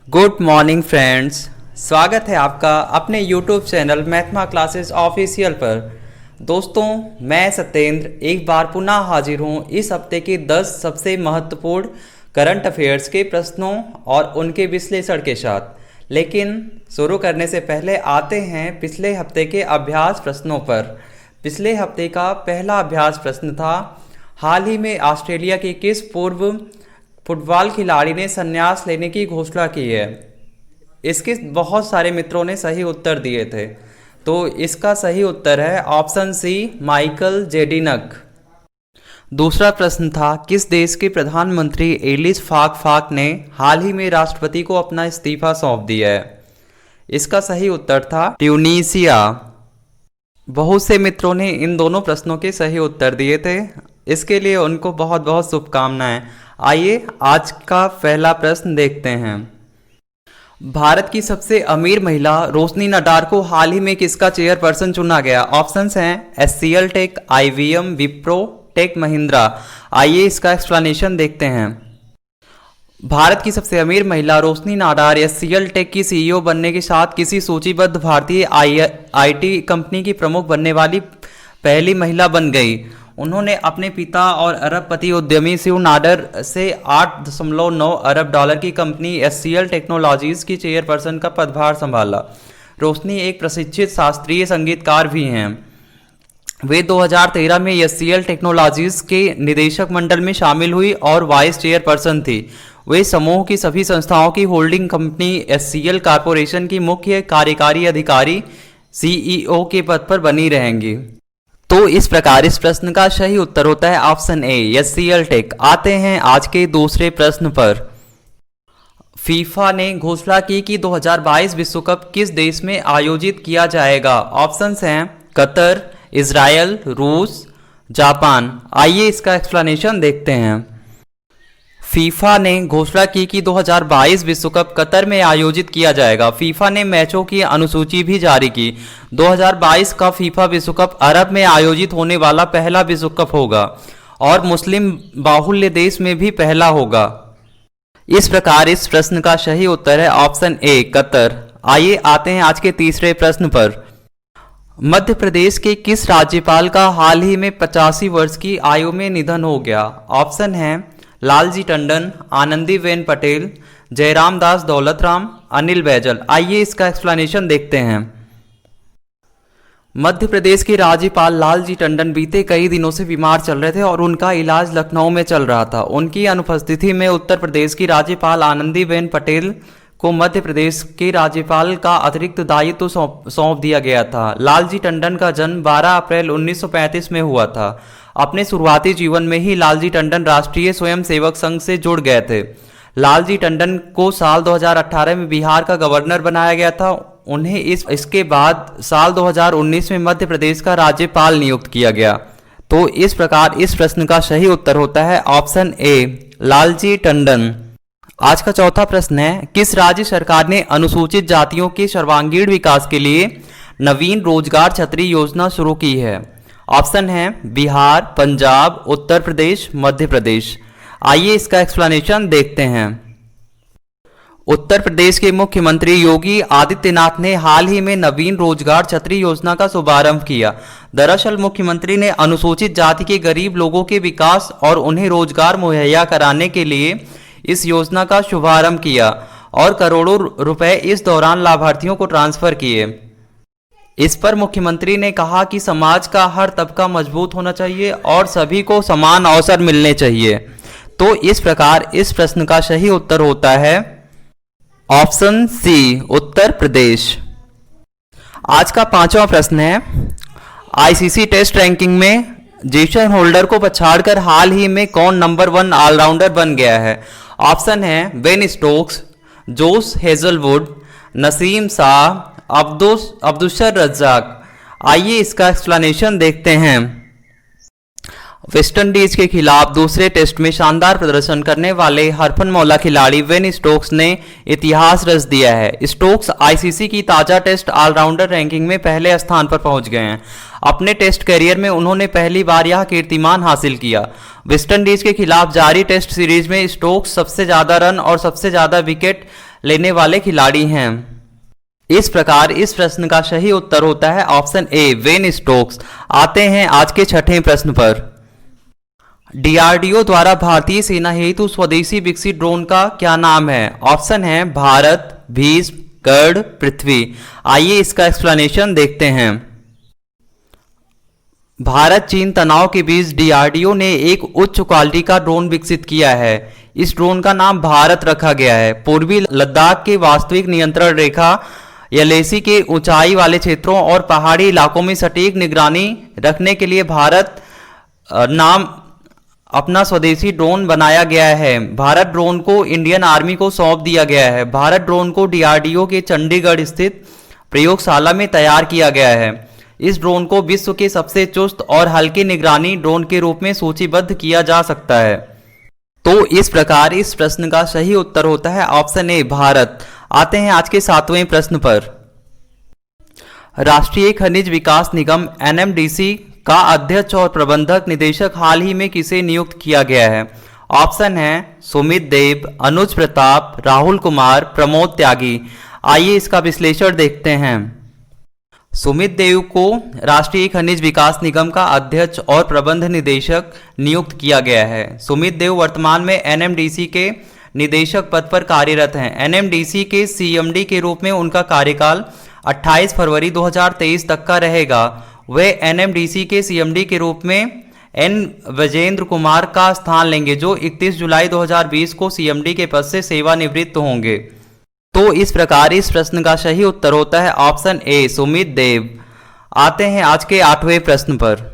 Good morning friends. स्वागत है आपका अपने यूट्यूब चैनल मैथमा क्लासेस ऑफिशियल पर। दोस्तों, मैं सत्येंद्र एक बार पुनः हाजिर हूँ इस हफ्ते के 10 सबसे महत्वपूर्ण करंट अफेयर्स के प्रश्नों और उनके विश्लेषण के साथ। लेकिन शुरू करने से पहले आते हैं पिछले हफ्ते के अभ्यास प्रश्नों पर। पिछले हफ्ते का पहला अभ्यास प्रश्न था, हाल ही में ऑस्ट्रेलिया के किस पूर्व फुटबॉल खिलाड़ी ने संन्यास लेने की घोषणा की है। इसके बहुत सारे मित्रों ने सही उत्तर दिए थे, तो इसका सही उत्तर है ऑप्शन सी, माइकल जेडिनक। दूसरा प्रश्न था, किस देश के प्रधानमंत्री एलिस फाक ने हाल ही में राष्ट्रपति को अपना इस्तीफा सौंप दिया है। इसका सही उत्तर था ट्यूनीसिया। बहुत से मित्रों ने इन दोनों प्रश्नों के सही उत्तर दिए थे, इसके लिए उनको बहुत बहुत शुभकामनाएं। आइए आज का पहला प्रश्न देखते हैं। भारत की सबसे अमीर महिला रोशनी नडार को हाल ही में किसका चेयरपर्सन चुना गया। ऑप्शंस हैं HCL tech, IBM, Wipro, tech Mahindra. आइए इसका एक्सप्लेनेशन देखते हैं। भारत की सबसे अमीर महिला रोशनी नाडार एचसीएल टेक की सीईओ बनने के साथ किसी सूचीबद्ध भारतीय आईटी कंपनी की प्रमुख बनने वाली पहली महिला बन गई। उन्होंने अपने पिता और अरबपति उद्यमी शिव नाडर से 8.9 अरब डॉलर की कंपनी एचसीएल टेक्नोलॉजीज की चेयरपर्सन का पदभार संभाला। रोशनी एक प्रशिक्षित शास्त्रीय संगीतकार भी हैं। वे 2013 में एचसीएल टेक्नोलॉजीज के निदेशक मंडल में शामिल हुई और वाइस चेयरपर्सन थी। वे समूह की सभी संस्थाओं की होल्डिंग कंपनी एचसीएल कॉरपोरेशन की मुख्य कार्यकारी अधिकारी सीईओ के पद पर बनी रहेंगी। तो इस प्रकार इस प्रश्न का सही उत्तर होता है ऑप्शन ए, एचसीएल टेक। आते हैं आज के दूसरे प्रश्न पर। फीफा ने घोषणा की कि 2022 विश्व कप किस देश में आयोजित किया जाएगा। ऑप्शंस हैं कतर, इजरायल, रूस, जापान। आइए इसका एक्सप्लेनेशन देखते हैं। फीफा ने घोषणा की कि 2022 विश्व कप कतर में आयोजित किया जाएगा। फीफा ने मैचों की अनुसूची भी जारी की। 2022 का फीफा विश्व कप अरब में आयोजित होने वाला पहला विश्व कप होगा और मुस्लिम बाहुल्य देश में भी पहला होगा। इस प्रकार इस प्रश्न का सही उत्तर है ऑप्शन ए, कतर। आइए आते हैं आज के तीसरे प्रश्न पर। मध्य प्रदेश के किस राज्यपाल का हाल ही में 85 वर्ष की आयु में निधन हो गया। ऑप्शन है लालजी टंडन, आनंदीबेन पटेल, जयराम दास दौलतराम, अनिल बैजल। आइए इसका एक्सप्लेनेशन देखते हैं। मध्य प्रदेश के राज्यपाल लालजी टंडन बीते कई दिनों से बीमार चल रहे थे और उनका इलाज लखनऊ में चल रहा था। उनकी अनुपस्थिति में उत्तर प्रदेश की राज्यपाल आनंदीबेन पटेल को मध्य प्रदेश के राज्यपाल का अतिरिक्त दायित्व सौंप दिया गया था। लालजी टंडन का जन्म 12 अप्रैल 1935 में हुआ था। अपने शुरुआती जीवन में ही लालजी टंडन राष्ट्रीय स्वयंसेवक संघ से जुड़ गए थे। लालजी टंडन को साल 2018 में बिहार का गवर्नर बनाया गया था। उन्हें इसके बाद साल 2019 में मध्य प्रदेश का राज्यपाल नियुक्त किया गया। तो इस प्रकार इस प्रश्न का सही उत्तर होता है ऑप्शन ए, लालजी टंडन। आज का चौथा प्रश्न है, किस राज्य सरकार ने अनुसूचित जातियों के सर्वांगीण विकास के लिए नवीन रोजगार छतरी योजना शुरू की है। ऑप्शन है बिहार, पंजाब, उत्तर प्रदेश, मध्य प्रदेश। आइए इसका एक्सप्लेनेशन देखते हैं। उत्तर प्रदेश के मुख्यमंत्री योगी आदित्यनाथ ने हाल ही में नवीन रोजगार छतरी योजना का शुभारंभ किया। दरअसल मुख्यमंत्री ने अनुसूचित जाति के गरीब लोगों के विकास और उन्हें रोजगार मुहैया कराने के लिए इस योजना का शुभारंभ किया और करोड़ों रुपए इस दौरान लाभार्थियों को ट्रांसफर किए। इस पर मुख्यमंत्री ने कहा कि समाज का हर तबका मजबूत होना चाहिए और सभी को समान अवसर मिलने चाहिए। तो इस प्रकार इस प्रश्न का सही उत्तर होता है ऑप्शन सी, उत्तर प्रदेश। आज का पांचवा प्रश्न है, आईसीसी टेस्ट रैंकिंग में जेसन होल्डर को पछाड़कर हाल ही में कौन नंबर 1 ऑलराउंडर बन गया है। ऑप्शन है Ben Stokes, Josh Hazlewood, Naseem Shah, Abdur Razzaq. आइए इसका एक्सप्लेनेशन देखते हैं। वेस्टइंडीज के खिलाफ दूसरे टेस्ट में शानदार प्रदर्शन करने वाले हरफनमौला खिलाड़ी बेन स्टोक्स ने इतिहास रच दिया है। स्टोक्स आईसीसी की ताज़ा टेस्ट ऑलराउंडर रैंकिंग में पहले स्थान पर पहुंच गए हैं। अपने टेस्ट करियर में उन्होंने पहली बार यह कीर्तिमान हासिल किया। वेस्टइंडीज के खिलाफ जारी टेस्ट सीरीज में स्टोक्स सबसे ज़्यादा रन और सबसे ज़्यादा विकेट लेने वाले खिलाड़ी हैं। इस प्रकार इस प्रश्न का सही उत्तर होता है ऑप्शन ए, वेन स्टोक्स। आते हैं आज के छठे प्रश्न पर। डीआरडीओ द्वारा भारतीय सेना हेतु स्वदेशी विकसित ड्रोन का क्या नाम है? ऑप्शन है भारत, भीष्म, गरुड़, पृथ्वी। आइए इसका एक्सप्लेनेशन देखते हैं। भारत चीन तनाव के बीच डीआरडीओ ने एक उच्च क्वालिटी का ड्रोन विकसित किया है। इस ड्रोन का नाम भारत रखा गया है। पूर्वी लद्दाख के वास्तविक नियंत्रण रेखा एलएसी के ऊंचाई वाले क्षेत्रों और पहाड़ी इलाकों में सटीक निगरानी रखने के लिए भारत नाम अपना स्वदेशी ड्रोन बनाया गया है। भारत ड्रोन को इंडियन आर्मी को सौंप दिया गया है। भारत ड्रोन को डीआरडीओ के चंडीगढ़ स्थित प्रयोगशाला में तैयार किया गया है। इस ड्रोन को विश्व के सबसे चुस्त और हल्के निगरानी ड्रोन के रूप में सूचीबद्ध किया जा सकता है। तो इस प्रकार इस प्रश्न का सही उत्तर होता है ऑप्शन ए, भारत। आते हैं आज के सातवें प्रश्न पर। राष्ट्रीय खनिज विकास निगम एनएमडीसी का अध्यक्ष और प्रबंधक निदेशक हाल ही में किसे नियुक्त किया गया है? ऑप्शन है सुमित देव, अनुज प्रताप, राहुल कुमार, प्रमोद त्यागी। आइए इसका विश्लेषण देखते हैं। सुमित देव को राष्ट्रीय खनिज विकास निगम का अध्यक्ष और प्रबंध निदेशक नियुक्त किया गया है। सुमित देव वर्तमान में एनएमडीसी के निदेशक पद पर कार्यरत हैं। एनएमडीसी के सीएमडी के रूप में उनका कार्यकाल 28 फरवरी 2023 तक का रहेगा। वे एनएमडीसी के सीएमडी के रूप में एन विजेंद्र कुमार का स्थान लेंगे, जो 31 जुलाई 2020 को सीएमडी के पद से सेवानिवृत्त होंगे। तो इस प्रकार इस प्रश्न का सही उत्तर होता है ऑप्शन ए, सुमित देव। आते हैं आज के आठवें प्रश्न पर।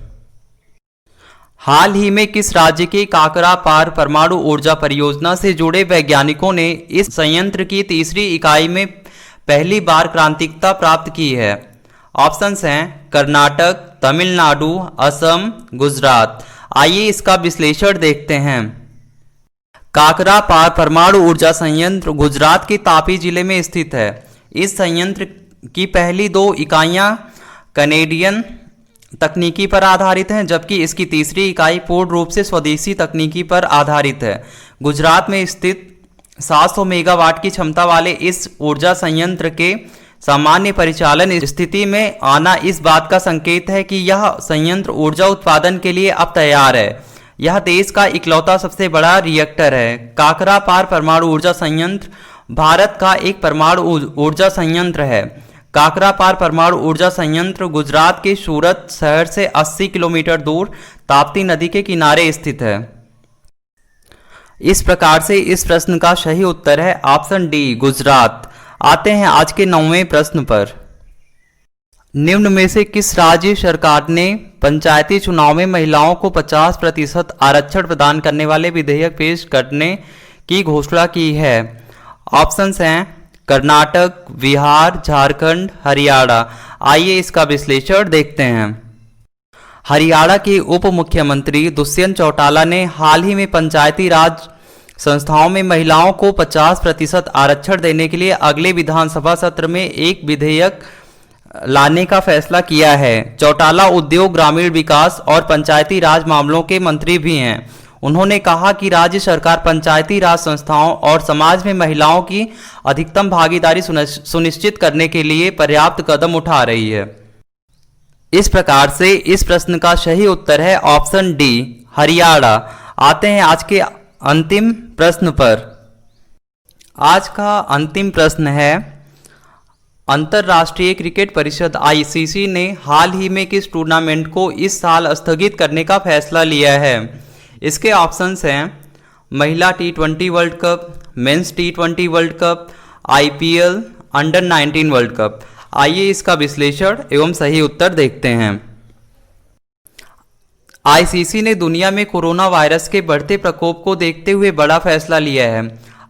हाल ही में किस राज्य की काकरा पार परमाणु ऊर्जा परियोजना से जुड़े वैज्ञानिकों ने इस संयंत्र की तीसरी इकाई में पहली बार क्रांतिकता प्राप्त की है? ऑप्शंस हैं कर्नाटक, तमिलनाडु, असम, गुजरात। आइए इसका विश्लेषण देखते हैं। काकरा पार परमाणु ऊर्जा संयंत्र गुजरात के तापी जिले में स्थित है। इस संयंत्र की पहली 2 इकाइयां कैनेडियन तकनीकी पर आधारित हैं, जबकि इसकी तीसरी इकाई पूर्ण रूप से स्वदेशी तकनीकी पर आधारित है। गुजरात में स्थित 700 मेगावाट की क्षमता वाले इस ऊर्जा संयंत्र के सामान्य परिचालन स्थिति में आना इस बात का संकेत है कि यह संयंत्र ऊर्जा उत्पादन के लिए अब तैयार है। यह देश का इकलौता सबसे बड़ा रिएक्टर है। काकरा पार परमाणु ऊर्जा संयंत्र भारत का एक परमाणु ऊर्जा संयंत्र है। काकरा पार परमाणु ऊर्जा संयंत्र गुजरात के सूरत शहर से 80 किलोमीटर दूर ताप्ती नदी के किनारे स्थित है। इस प्रकार से इस प्रश्न का सही उत्तर है ऑप्शन डी, गुजरात। आते हैं आज के 9वें प्रश्न पर। निम्न में से किस राज्य सरकार ने पंचायती चुनाव में महिलाओं को 50% आरक्षण प्रदान करने वाले विधेयक पेश करने की घोषणा की है? ऑप्शंस हैं कर्नाटक, बिहार, झारखंड, हरियाणा। आइए इसका विश्लेषण देखते हैं। हरियाणा के उप मुख्यमंत्री दुष्यंत चौटाला ने हाल ही में पंचायती राज संस्थाओं में महिलाओं को 50% आरक्षण देने के लिए अगले विधानसभा सत्र में एक विधेयक लाने का फैसला किया है। चौटाला उद्योग, ग्रामीण विकास और पंचायती राज मामलों के मंत्री भी हैं। उन्होंने कहा कि राज्य सरकार पंचायती राज संस्थाओं और समाज में महिलाओं की अधिकतम भागीदारी सुनिश्चित करने के लिए पर्याप्त कदम उठा रही है। इस प्रकार से इस प्रश्न का सही उत्तर है ऑप्शन डी, हरियाणा। आते हैं आज के अंतिम प्रश्न पर। आज का अंतिम प्रश्न है, अंतर्राष्ट्रीय क्रिकेट परिषद आईसीसी ने हाल ही में किस टूर्नामेंट को इस साल स्थगित करने का फैसला लिया है? इसके ऑप्शंस हैं महिला टी20 वर्ल्ड कप, मेंस टी20 world cup, IPL, under 19 world cup. आइए इसका विश्लेषण एवं सही उत्तर देखते हैं। आईसीसी ने दुनिया में कोरोना वायरस के बढ़ते प्रकोप को देखते हुए बड़ा फैसला लिया है।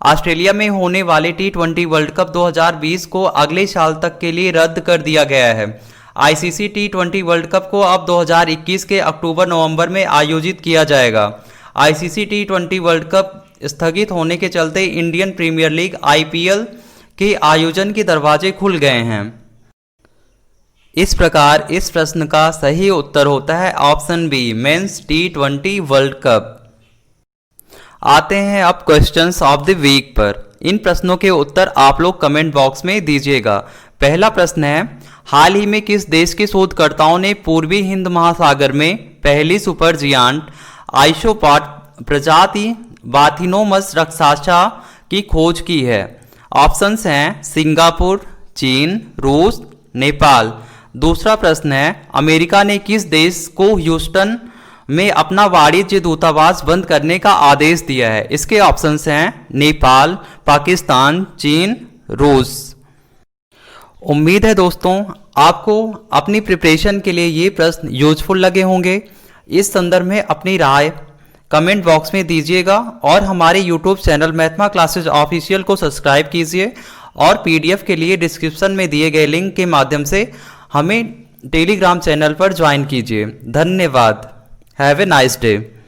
ऑस्ट्रेलिया में होने वाले टी20 वर्ल्ड कप 2020 को अगले साल तक के लिए रद्द कर दिया गया है। आईसीसी टी20 वर्ल्ड कप को अब 2021 के अक्टूबर-नवंबर में आयोजित किया जाएगा। आईसीसी टी20 वर्ल्ड कप स्थगित होने के चलते इंडियन प्रीमियर लीग आईपीएल के आयोजन के दरवाजे खुल गए हैं। इस प्रकार इस प्रश्न का सही उत्तर होता है ऑप्शन बी, मेंस टी20 वर्ल्ड कप। आते हैं अब क्वेश्चंस ऑफ द वीक पर। इन प्रश्नों के उत्तर आप लोग कमेंट बॉक्स में दीजिएगा। पहला प्रश्न है, हाल ही में किस देश के शोधकर्ताओं ने पूर्वी हिंद महासागर में पहली सुपर जियांट आइसोपॉड प्रजाति बाथिनोमस रक्सासा की खोज की है? ऑप्शंस हैं सिंगापुर, चीन, रूस, नेपाल। दूसरा प्रश्न है, अमेरिका ने किस देश को ह्यूस्टन में अपना वाणिज्य दूतावास बंद करने का आदेश दिया है? इसके ऑप्शंस हैं नेपाल, पाकिस्तान, चीन, रूस। उम्मीद है दोस्तों आपको अपनी प्रिपरेशन के लिए ये प्रश्न यूजफुल लगे होंगे। इस संदर्भ में अपनी राय कमेंट बॉक्स में दीजिएगा और हमारे यूट्यूब चैनल मैथमा क्लासेज ऑफिशियल को सब्सक्राइब कीजिए और पीडीएफ के लिए डिस्क्रिप्शन में दिए गए लिंक के माध्यम से हमें टेलीग्राम चैनल पर ज्वाइन कीजिए। धन्यवाद। Have a nice day.